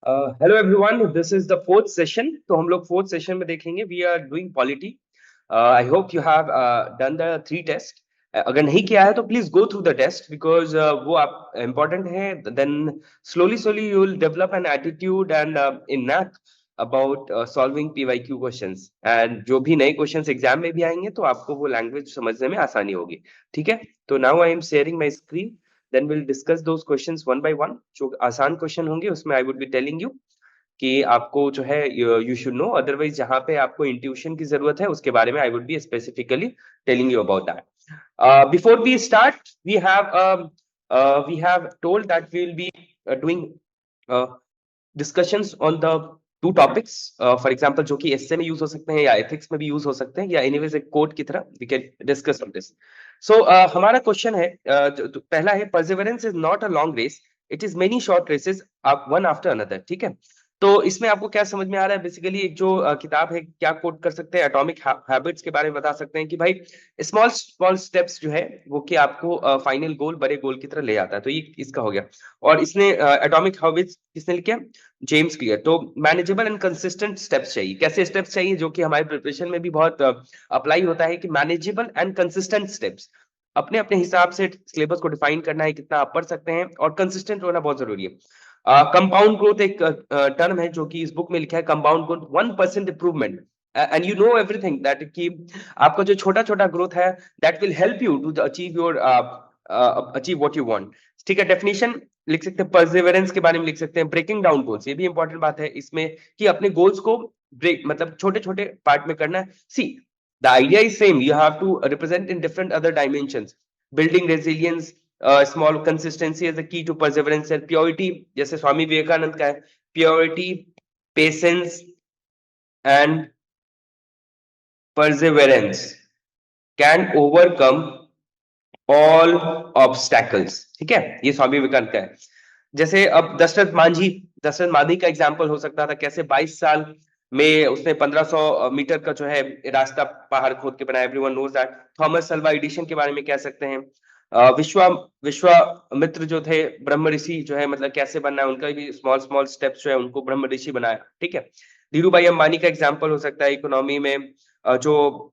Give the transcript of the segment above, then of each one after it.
Hello everyone, this is the fourth session. तो हम लोग फोर्थ सेशन में देखेंगे। We are doing polity. I hope you have done the 3 test. अगर नहीं किया है तो please go through the test, because वो आप इम्पोर्टेंट है। Then slowly slowly you will develop an attitude and in math about solving PYQ questions. And जो भी नए क्वेश्चंस एग्जाम में भी आएंगे तो आपको वो लैंग्वेज समझने में आसानी होगी। ठीक है, तो now I am sharing my screen. Then will discuss those questions one by one. जो आसान क्वेश्चन होंगे उसमें I would be telling you कि आपको जो है यू शुड नो। अदरवाइज जहां पे आपको इंट्यूशन की जरूरत है उसके बारे में I would be specifically telling you about that. Before we start, we have told that we will be doing discussions on the 2 topics. For example जो कि एसए में यूज हो सकते हैं या एथिक्स में भी यूज हो सकते हैं या एनीवेज एक कोड की तरह we can discuss on this. So हमारा क्वेश्चन है, पहला है, perseverance is not a long race, it is many short races one after another. ठीक है, तो इसमें आपको क्या समझ में आ रहा है? बेसिकली एक जो किताब है, क्या कोट कर सकते हैं, एटॉमिक हैबिट्स के बारे में बता सकते हैं कि भाई स्मॉल स्मॉल स्टेप्स जो है वो कि आपको फाइनल गोल बड़े गोल की तरह ले आता है। तो ये इसका हो गया। और इसने एटॉमिक हैबिट्स किसने लिखा? James clear. तो मैनेजेबल एंड कंसिस्टेंट स्टेप्स चाहिए। कैसे स्टेप्स चाहिए? जो कि हमारे प्रिपरेशन में भी बहुत अप्लाई होता है कि मैनेजेबल एंड कंसिस्टेंट स्टेप्स। अपने अपने हिसाब से सिलेबस को डिफाइन करना है, कितना आप पढ़ सकते हैं, और कंसिस्टेंट होना बहुत जरूरी है। कंपाउंड ग्रोथ एक टर्म है जो कि इस बुक में लिखा है, compound growth 1% improvement. And you know everything that कि आपका जो छोटा छोटा ग्रोथ है that will help you to achieve your achieve what you want. ठीक है, डेफिनेशन लिख सकते हैं, परसिवरेंस के बारे में लिख सकते हैं, ब्रेकिंग डाउन गोल्स, ये भी इंपॉर्टेंट बात है इसमें कि अपने गोल्स को ब्रेक मतलब छोटे छोटे पार्ट में करना है। See, the idea is same, you have to represent in different other dimensions. Building resilience, small consistency as the key to perseverance and purity, जैसे स्वामी विवेकानंद का है, purity, patience and perseverance can overcome all obstacles. ठीक है, ये स्वामी विवेकानंद का है। जैसे अब दशरथ मांझी का एग्जाम्पल हो सकता था, कैसे 22 साल में उसने 1500 मीटर का जो है रास्ता पहाड़ खोद के बनाया। Everyone knows that. Thomas Alva Edison के बारे में कह सकते हैं। विश्वामित्र जो थे ब्रह्म ऋषि जो है, मतलब कैसे बनना है, उनका भी स्मॉल स्मॉल स्टेप्स जो है उनको ब्रह्म ऋषि बनाया। ठीक है, धीरू भाई अंबानी का एग्जाम्पल हो सकता है इकोनॉमी में। जो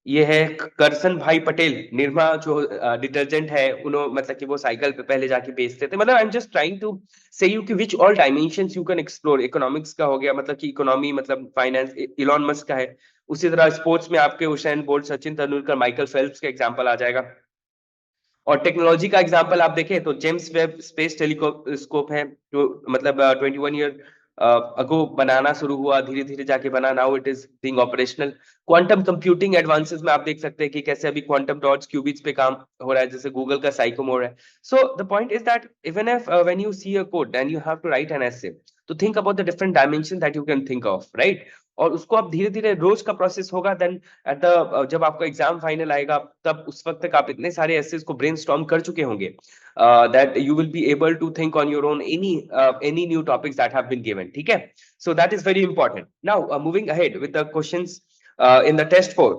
ये है करसन भाई पटेल, निर्मा जो डिटर्जेंट है, उन्होंने मतलब कि वो साइकिल पे पहले जाके बेचते थे। मतलब I am just trying to say you कि which all dimensions you can explore. Economics का हो गया, मतलब कि इकोनॉमी मतलब फाइनेंस, इलॉन मस्क का है। उसी तरह स्पोर्ट्स में आपके Usain bolt, Sachin Tendulkar, Michael Phelps का एग्जांपल आ जाएगा। और टेक्नोलॉजी का एग्जांपल आप देखें तो जेम्स वेब स्पेस टेलीस्कोप है, जो मतलब 21 ईयर अगो बनाना शुरू हुआ, धीरे धीरे जाके बना, now it is being operational. Quantum computing advances में आप देख सकते हैं कि कैसे अभी क्वांटम डॉट्स क्यूबिट्स पे काम हो रहा है, जैसे गूगल का साइकोमोर है। So the point is that even if when you see a code and you have to write an essay, तो think about the different dimension that you can think of, right? और उसको आप धीरे धीरे, रोज का process होगा, then at the जब आपका एग्जाम फाइनल आएगा तब उस वक्त तक आप इतने सारे एसेस को ब्रेनस्टॉर्म कर चुके होंगे that you will be able to think on your own any new topics that have been given. ठीक है, so that is very important. Now moving ahead with the questions in the test 4,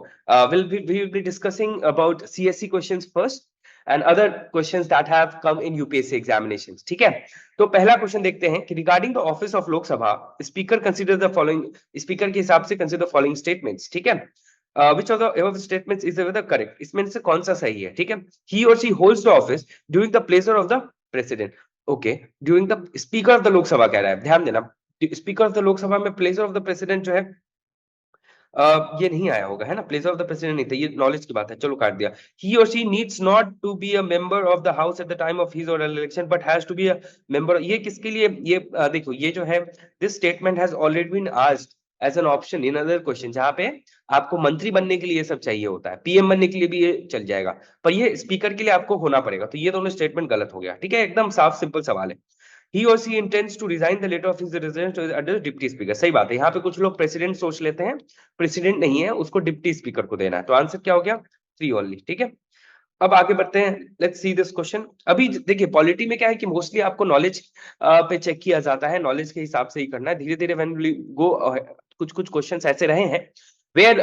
we will be discussing about CSE questions first and other questions that have come in UPSC examinations. ठीक है, तो पहला question देखते हैं कि regarding the office of Lok Sabha speaker consider the following, speaker के हिसाब से कंसीडर फॉलोइंग स्टेटमेंट्स। ठीक है, which of the above statements is the correct? इसमें से कौन सा सही है? ठीक है, he or she holds the office during the pleasure of the president. Okay, during the speaker of the lok sabha कह रहा है, ध्यान देना। स्पीकर ऑफ द लोकसभा में प्लेजर ऑफ द प्रेसिडेंट जो है ये नहीं आया होगा, है ना? प्लेजर ऑफ द प्रेसिडेंट नहीं था, ये नॉलेज की बात है, चलो काट दिया। He or she needs not to be a member of the house at the time of his or election but has to be a member. ये किसके लिए? ये देखो, ये जो है this statement has already been asked as an option in other question, जहां पे आपको मंत्री बनने के लिए ये सब चाहिए होता है, पीएम बनने के लिए भी ये चल जाएगा, पर ये स्पीकर के लिए आपको होना पड़ेगा। तो ये दोनों स्टेटमेंट गलत हो गया। ठीक है, एकदम साफ सिंपल सवाल है। he or she intends to resign the letter of his residence under deputy speaker. सही बात है, यहाँ पे कुछ लोग प्रेसिडेंट सोच लेते हैं, प्रेसिडेंट नहीं है, उसको डिप्टी स्पीकर को देना है। तो आंसर क्या हो गया? 3 ओनली। ठीक है, अब आगे बढ़ते हैं, लेट्स सी दिस क्वेश्चन। अभी देखिए पॉलिटी में क्या है कि मोस्टली आपको नॉलेज पे चेक किया जाता है, नॉलेज के हिसाब से ही करना है। धीरे धीरे व्हेन वी गो, कुछ कुछ क्वेश्चंस ऐसे रहे हैं where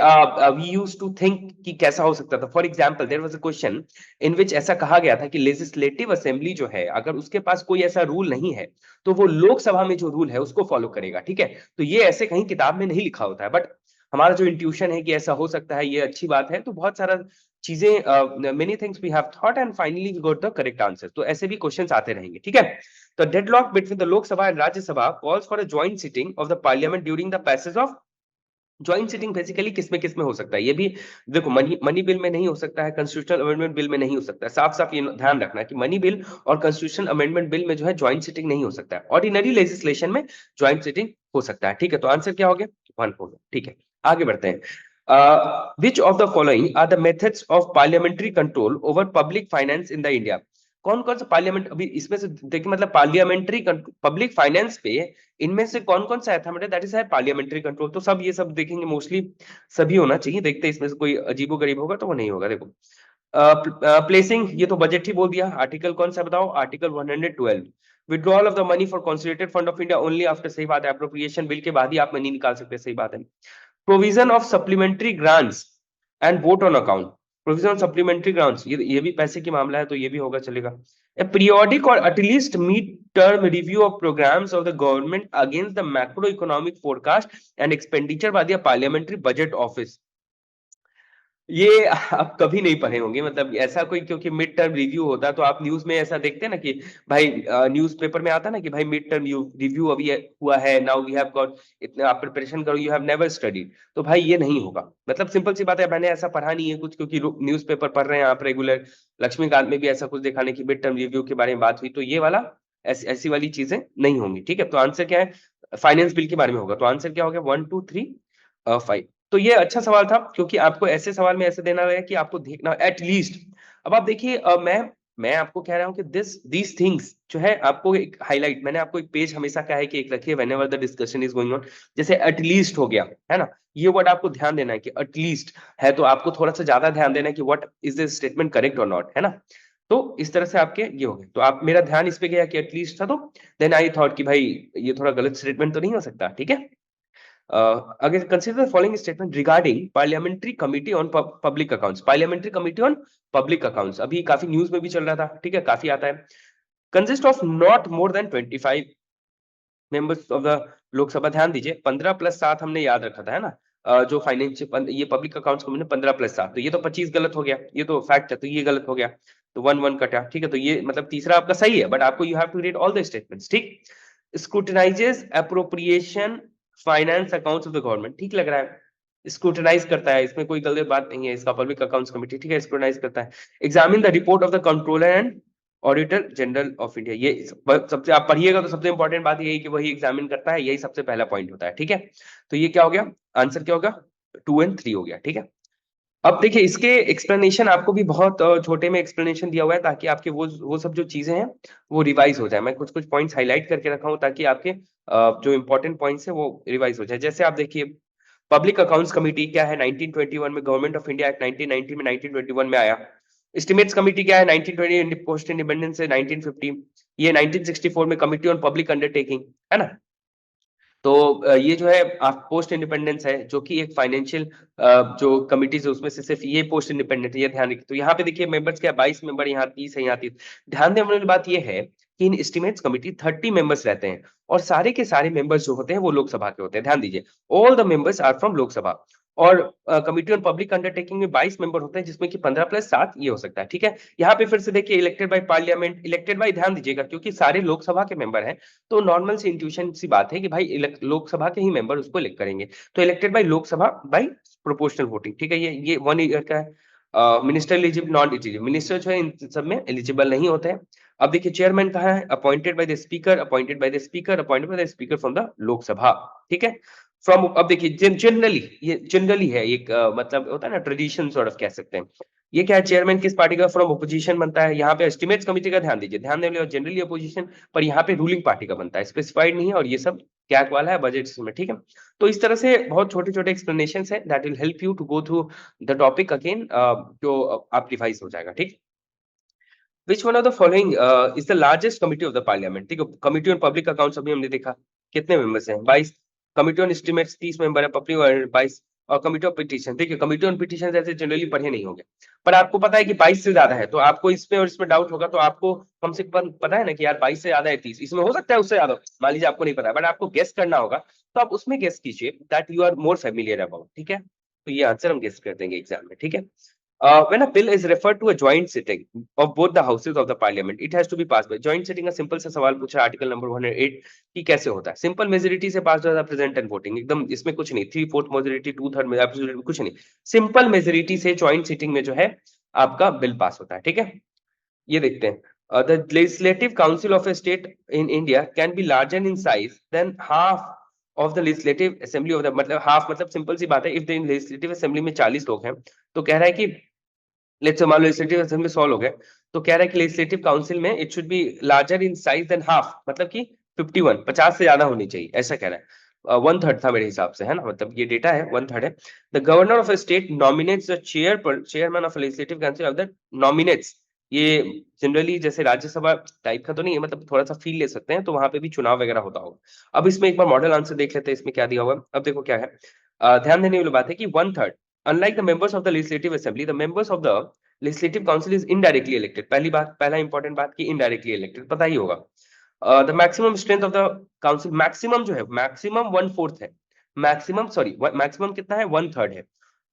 we use to think कि कैसा हो सकता था। For example there was a question in which ऐसा कहा गया था कि लेजिस्लेटिव असेंबली जो है अगर उसके पास कोई ऐसा रूल नहीं है तो वो लोकसभा में जो रूल है उसको फॉलो करेगा, ठीक है। तो ये ऐसे कहीं किताब में नहीं लिखा होता है, बट हमारा जो इंट्यूशन है कि ऐसा हो सकता है, ये अच्छी बात है। तो बहुत सारा चीजें, many things we have thought and finally we got the correct answer. तो ऐसे भी क्वेश्चंस आते रहेंगे, ठीक है। तो deadlock between the Lok Sabha and Rajya Sabha calls for a joint sitting of the parliament during the passage of joint sitting. Basically किसमें हो सकता है, ये भी देखो, मनी मनी बिल में नहीं हो सकता है, कॉन्स्टिट्यूशनल अमेंडमेंट बिल में नहीं हो सकता है। साफ साफ ये ध्यान रखना कि मनी बिल और कॉन्स्टिट्यूशनल अमेंडमेंट बिल में जो है ज्वाइंट सिटिंग नहीं हो सकता है। ऑर्डिनरी लेजिस्लेशन में ज्वाइंट सिटिंग हो सकता है, ठीक है। तो आंसर क्या हो गया, 1 हो गया, ठीक है। आगे बढ़ते हैं। Which of the following are the methods of parliamentary control over public finance in the India. कौन कौन सा पार्लियामेंट, अभी इसमें से देखिए, मतलब पार्लियामेंट्री पब्लिक फाइनेंस पे इनमें से कौन कौन सा था, मतलब दैट इज है पार्लियामेंट्री कंट्रोल। तो सब ये सब देखेंगे, मोस्टली सभी होना चाहिए। देखते हैं इसमें से कोई अजीबो गरीब होगा तो वो नहीं होगा। देखो, प्लेसिंग, ये तो बजट ही बोल दिया। आर्टिकल कौन सा बताओ, article 112। Withdrawal of the money for consolidated fund of India only after, सही बात है, अप्रोप्रिएशन बिल के बाद ही आप मनी निकाल सकते हैं, सही बात है। Provision of supplementary grants and vote on account. Provision of supplementary grants, ये भी पैसे की मामला है, तो ये भी होगा, चलेगा। A periodic or at least mid-term review of programs of the government against the macroeconomic forecast and expenditure by the parliamentary budget office। ये आप कभी नहीं पढ़े होंगे, मतलब ऐसा कोई, क्योंकि मिड टर्म रिव्यू होता है तो आप न्यूज में ऐसा देखते हैं ना कि भाई, न्यूज पेपर में आता है ना कि भाई मिड टर्म रिव्यू अभी हुआ है, नाउ वी हैव गॉट, इतना आप प्रिपरेशन करो, यू हैव नेवर स्टडीड। तो भाई ये नहीं होगा, मतलब सिंपल सी बात है, मैंने ऐसा पढ़ा नहीं है कुछ, क्योंकि न्यूज पेपर पढ़ रहे हैं आप रेगुलर। लक्ष्मीकांत में भी ऐसा कुछ दिखाने की मिड टर्म रिव्यू के बारे में बात हुई, तो ये वाला ऐसी वाली चीजें नहीं होंगी, ठीक है। तो आंसर क्या है, फाइनेंस बिल के बारे में होगा। तो आंसर क्या हो गया, 1 2 3 5। तो ये अच्छा सवाल था, क्योंकि आपको ऐसे सवाल में ऐसे देना है कि आपको देखना एटलीस्ट। अब आप देखिए, मैं आपको कह रहा हूं कि दीस थिंग्स जो है, आपको एक हाईलाइट, मैंने आपको एक पेज हमेशा कहा है कि एक रखिए, whenever the discussion is going on. जैसे एटलीस्ट हो गया, है ना, ये वर्ड आपको ध्यान देना है कि एटलीस्ट है, तो आपको थोड़ा सा ज्यादा ध्यान देना है कि what is this statement correct or not, है ना। तो इस तरह से आपके ये हो गए, तो आप, मेरा ध्यान इस पे गया कि एटलीस्ट था, तो देन आई थॉट कि भाई ये थोड़ा गलत स्टेटमेंट तो नहीं हो सकता, ठीक है। Again, consider the following statement regarding Parliamentary Committee on Public Accounts. Parliamentary Committee on Public Accounts अभी काफी न्यूज में भी चल रहा था, ठीक है, काफी आता है। Consist of not more than 25 members of the Lok Sabha. ध्यान दीजिए, 15+7 हमने याद रखा था, है ना। जो फाइनेंशियल, ये पब्लिक अकाउंट्स कमेटी ने 15+7, तो ये तो 25 गलत हो गया, ये तो फैक्ट है, तो ये गलत हो गया, तो 1 1 कटा, ठीक है। तो ये मतलब तीसरा आपका सही है, बट आपको you have to read all the statements, ठीक। Scrutinizes appropriation finance accounts of the government, ठीक लग रहा है। स्क्रूटिनाइज करता है, इसमें कोई गलत बात नहीं है, इसका पब्लिक अकाउंट्स कमेटी, ठीक है, स्क्रूटिनाइज करता है। Examine the report of the controller and auditor general of India, ये सबसे आप पढ़िएगा तो सबसे इंपॉर्टेंट बात यही कि वही एग्जामिन करता है, यही सबसे पहला पॉइंट होता है, ठीक है। तो ये क्या हो गया, आंसर क्या होगा, 2 और 3 हो गया, ठीक है। अब देखिए, इसके एक्सप्लेनेशन आपको भी बहुत छोटे में एक्सप्लेनेशन दिया हुआ है, ताकि आपके वो सब जो चीजें हैं वो रिवाइज हो जाए। मैं कुछ कुछ पॉइंट्स हाईलाइट करके रखा हूं, ताकि आपके जो इंपॉर्टेंट पॉइंट्स है वो रिवाइज हो जाए। जैसे आप देखिए, पब्लिक अकाउंट्स कमेटी क्या है, 1921 में, गवर्नमेंट ऑफ इंडिया एक्ट 1990 में, 1921 में आया। एस्टिमेट्स कमेटी क्या है, 1920 पोस्ट इंडिपेंडेंस से 1950। ये 1964 में कमिटी ऑन पब्लिक अंडरटेकिंग, है ना। तो ये जो है आप पोस्ट इंडिपेंडेंस है, जो कि एक फाइनेंशियल जो कमिटीज है उसमें से सिर्फ ये पोस्ट इंडिपेंडेंट है, ये ध्यान रखिए। तो यहाँ पे देखिए मेंबर्स क्या, 22 मेंबर, यहाँ 30 है, यहाँ 30। ध्यान देने वाली बात ये है कि इन एस्टिमेट्स कमिटी 30 मेंबर्स रहते हैं, और सारे के सारे मेंबर्स जो होते हैं वो लोकसभा के होते हैं। ध्यान दीजिए, all the members are from Lok Sabha. और कमिटी ऑन पब्लिक अंडरटेकिंग में 22 मेंबर होते हैं, जिसमें कि 15+7 ये हो सकता है, ठीक है। यहाँ पे फिर से देखिए, elected by parliament, elected by, ध्यान दीजिएगा, क्योंकि सारे लोकसभा के मेंबर हैं, तो नॉर्मल सी इंट्यूशन सी बात है कि भाई लोकसभा के ही मेंबर उसको इलेक्ट करेंगे। तो elected by Lok Sabha by proportional voting, ठीक है। ये 1 ईयर का है। Minister eligible, non eligible, minister जो है इन सब में एलिजिबल नहीं होते हैं। अब देखिए, चेयरमैन कहाँ है, appointed by the speaker, appointed by the speaker, appointed by the speaker from the Lok Sabha, ठीक है। फ्रॉम, अब देखिए जनरली, ये जनरली है एक मतलब होता है ना, ट्रेडिशन सॉर्ट ऑफ कह सकते हैं। ये क्या है, चेयरमैन किस पार्टी का, फ्रॉम ओपोजिशन बनता है। यहाँ पे एस्टिमेट्स कमेटी का ध्यान दीजिए, ध्यान देने, जनरली अपोजिशन, पर यहाँ पे रूलिंग पार्टी का बनता है, स्पेसिफाइड नहीं है, और ये सब कैक वाला है, बजट में, ठीक है। तो इस तरह से बहुत छोटे छोटे एक्सप्लेनेशन है, that will help you to go through the topic again, जो आप रिवाइज हो जाएगा, ठीक। Which one of the following is the largest committee of the parliament, ठीक है। कमिटी ऑन पब्लिक अकाउंट्स अभी हमने देखा, कितने मेंबर्स हैं, 22। कमिटी ऑन एस्टिमेट्स 30 मेंबर है, पब्लिक 22। और कमिटी ऑफ पिटीशन, देखिए कमिटी ऑन पिटीशन ऐसे जनरली पढ़े नहीं होंगे, पर आपको पता है कि 22 से ज्यादा है, तो आपको इसमें और इसमें डाउट होगा, तो आपको कम से कम पता है ना कि यार 22 से ज्यादा है 30, इसमें हो सकता है उससे ज्यादा, मान लीजिए आपको नहीं पता है, बट आपको गेस करना होगा, तो आप उसमें गेस कीजिए that you are more familiar about, ठीक है, तो ये आंसर हम गेस कर देंगे एग्जाम में, ठीक है। When a bill is referred to a joint sitting of both the houses of the parliament, it has to be passed by joint sitting। का सिंपल सा सवाल पूछा आर्टिकल नंबर 108 कि कैसे होता है, सिंपल मेजोरिटी से पास होता है, प्रेजेंट एंड वोटिंग, एकदम इसमें कुछ नहीं, 3/4 मेजोरिटी 2/3 में एब्सोल्यूट कुछ नहीं, सिंपल मेजोरिटी से जॉइंट सिटिंग में जो है आपका बिल पास होता है, ठीक है। ये देखते हैं, the legislative council of A state in India can be larger in size than half of the legislative assembly of the, मतलब हाफ मतलब सिंपल सी बात है, इफ द लेजिस्लेटिव असेंबली में 40 लोग हैं, तो कह रहा है कि लेट्स से मान लो लेजिस्लेटिव असेंबली में 100 लोग हैं, तो कह रहा है कि लेजिस्लेटिव काउंसिल में it should be larger in size than half, मतलब कि 51, 50 से ज्यादा होनी चाहिए, ऐसा कह रहा है। 1/3 था मेरे हिसाब से, है ना, मतलब ये डेटा है 1/3 है। The governor of a state nominates the chairman of legislative council of the nominates, ये जनरली जैसे राज्यसभा टाइप का तो नहीं है, मतलब थोड़ा सा फील ले सकते हैं, तो वहां पे भी चुनाव वगैरह होता होगा। अब इसमें एक बार मॉडल आंसर देख लेते हैं, इसमें क्या दिया हुआ है, अब देखो क्या है। ध्यान देने वाली बात है कि 1/3, unlike the members of the legislative assembly, the members of the legislative council is indirectly elected। पहली बात, पहला इंपॉर्टेंट बात कि indirectly elected, पता ही होगा। The maximum strength of the council, maximum जो है मैक्सिमम 1/4 है, मैक्सिमम सॉरी मैक्सिमम कितना है 1/3 है,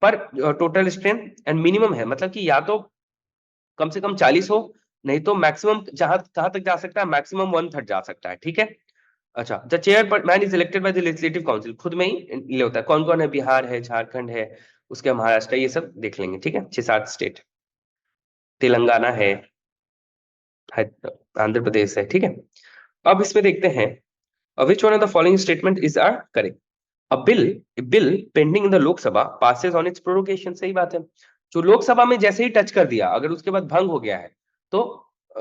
पर टोटल स्ट्रेंथ एंड मिनिमम है, मतलब कि या तो कम से कम 40 हो, नहीं तो मैक्सिमम जहां कहां तक जा सकता है, मैक्सिमम 1/3 जा सकता है, ठीक है। अच्छा, the chairman is elected by the legislative council, खुद में ही ये होता है, कौन कौन है, बिहार है, झारखंड है, उसके महाराष्ट्र, ये सब देख लेंगे, ठीक है, 6-7 स्टेट, तेलंगाना है, आंध्र प्रदेश है, ठीक है। अब इसमें देखते हैं, which one of the following statement is are correct. A bill pending in the Lok Sabha passes on its prorogation, सही बात है, जो लोकसभा में जैसे ही टच कर दिया, अगर उसके बाद भंग हो गया है तो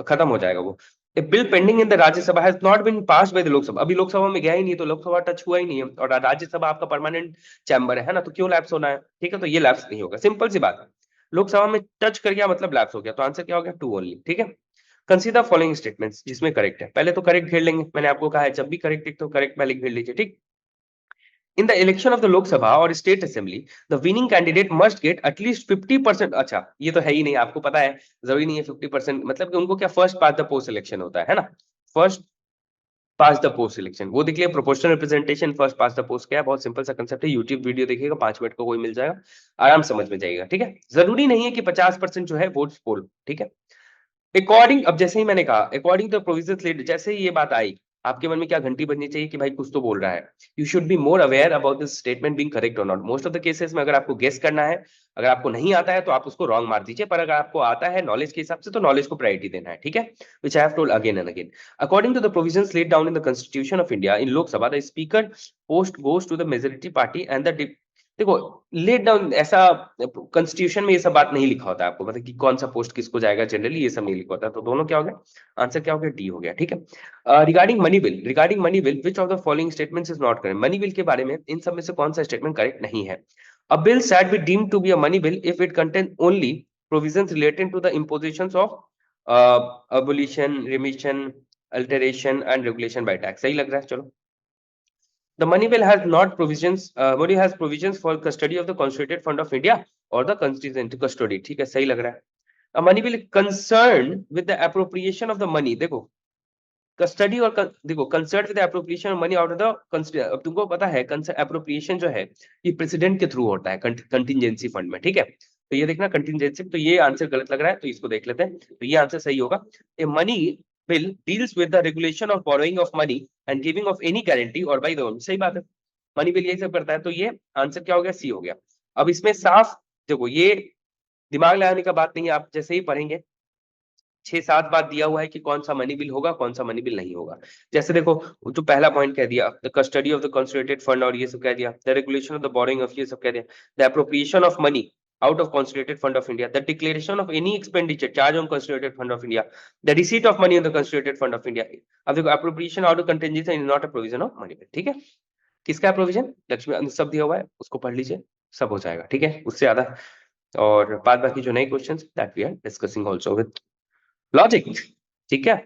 खत्म हो जाएगा वो। A bill pending in the Rajya Sabha has not been passed by the Lok Sabha, अभी लोकसभा में गया ही नहीं, तो लोकसभा टच हुआ ही नहीं है, और राज्यसभा आपका परमानेंट चैम्बर है ना, तो क्यों लैप्स होना है, ठीक है, तो ये लैप्स नहीं होगा, सिंपल सी बात है, लोकसभा में टच कर गया मतलब लैप्स हो गया, तो आंसर क्या हो गया 2 ओनली, ठीक है। कंसीडर फॉलोइंग स्टेटमेंट्स, जिसमें करेक्ट है, पहले तो करेक्ट घेर लेंगे, मैंने आपको कहा है जब भी करेक्ट एक तो करेक्ट पहले घेर लीजिए, ठीक। In the election of the Lok Sabha or state assembly, the winning candidate must get at least 50%। अच्छा, ये तो है ही नहीं, आपको पता है, जरूरी नहीं है 50%, मतलब कि उनको क्या first pass the post election होता है ना, first pass the post election, वो देख लिया, proportional representation, first pass the post क्या है, बहुत सिंपल सा कंसेप्ट है, यूट्यूब वीडियो देखिएगा, 5 मिनट को कोई मिल जाएगा, आराम समझ में जाएगा, ठीक है। जरूरी नहीं है कि 50% जो है वोट्स पोल, ठीक है। अकॉर्डिंग, अब जैसे ही मैंने कहा अकॉर्डिंग टू प्रोविजंस लेड, जैसे ही ये बात आई, आपके मन में क्या घंटी बजनी चाहिए कि भाई कुछ तो बोल रहा है, you should be more aware about this statement being correct or not. Most of the cases में अगर आपको गेस करना है, अगर आपको नहीं आता है तो आप उसको रॉन्ग मार दीजिए, पर अगर आपको आता है नॉलेज के हिसाब से, तो नॉलेज को प्रायोरिटी देना है, ठीक है, which I have told again and again. According to the provisions laid down in the constitution of India, in Lok Sabha the speaker post goes to the majority party and the, देखो let down, ऐसा constitution में ये सब बात नहीं लिखा होता है आपको, मतलब कि कौन सा पोस्ट किसको जाएगा, जनरली ये सब नहीं लिखा होता, तो दोनों क्या हो गया, आंसर क्या हो गया, डी हो गया, ठीक है। Regarding money bill which of the following statements is not correct, money bill के बारे में इन सब में से कौन सा स्टेटमेंट करेक्ट नहीं है। A bill shall be deemed to be a money bill if it contain only provisions related to the impositions of abolition, remission, alteration and regulation by tax, सही लग रहा है, चलो। The money bill has not provisions, money has provisions for custody of the constituted fund of India or the constituent custody, ठीक है, सही लग रहा है। A money bill concerned with the appropriation of the money, देखो custody और देखो concert with appropriation of money out of the, अब तुमको पता है एप्रोप्रिएशन जो है ये प्रेसिडेंट के थ्रू होता है कंटिजेंसी फंड में, ठीक है, तो ये देखना कंटिजेंसी, तो ये आंसर गलत लग रहा है, तो इसको देख लेते हैं, तो ये आंसर सही होगा। A money bill deals with the regulation of borrowing of money and giving of any guarantee or by the own, सही बात है, मनी बिल यही सब करता है, तो ये आंसर क्या हो गया, सी हो गया। अब इसमें साफ देखो, ये दिमाग लगाने का बात नहीं है, आप जैसे ही पढ़ेंगे 6-7 बात दिया हुआ है कि कौन सा मनी बिल होगा, कौन सा मनी बिल नहीं होगा। जैसे देखो, जो पहला पॉइंट कह दिया the custody of the consolidated fund, और ये सब कह दिया, the regulation of the borrowing of, ये सब कह दिया, the appropriation of money out of consolidated fund of India, the declaration of any expenditure charge on consolidated fund of India, the receipt of money on the consolidated fund of India। अब देखो appropriation out of contingency is not a provision of money bill, ठीक है, किसका है provision, Lakshmi सब दिया हुआ है, उसको पढ़ लीजिए, सब हो जाएगा, ठीक है, उससे ज्यादा। और बाद बाकी जो नए questions that we are discussing also with logic, ठीक है।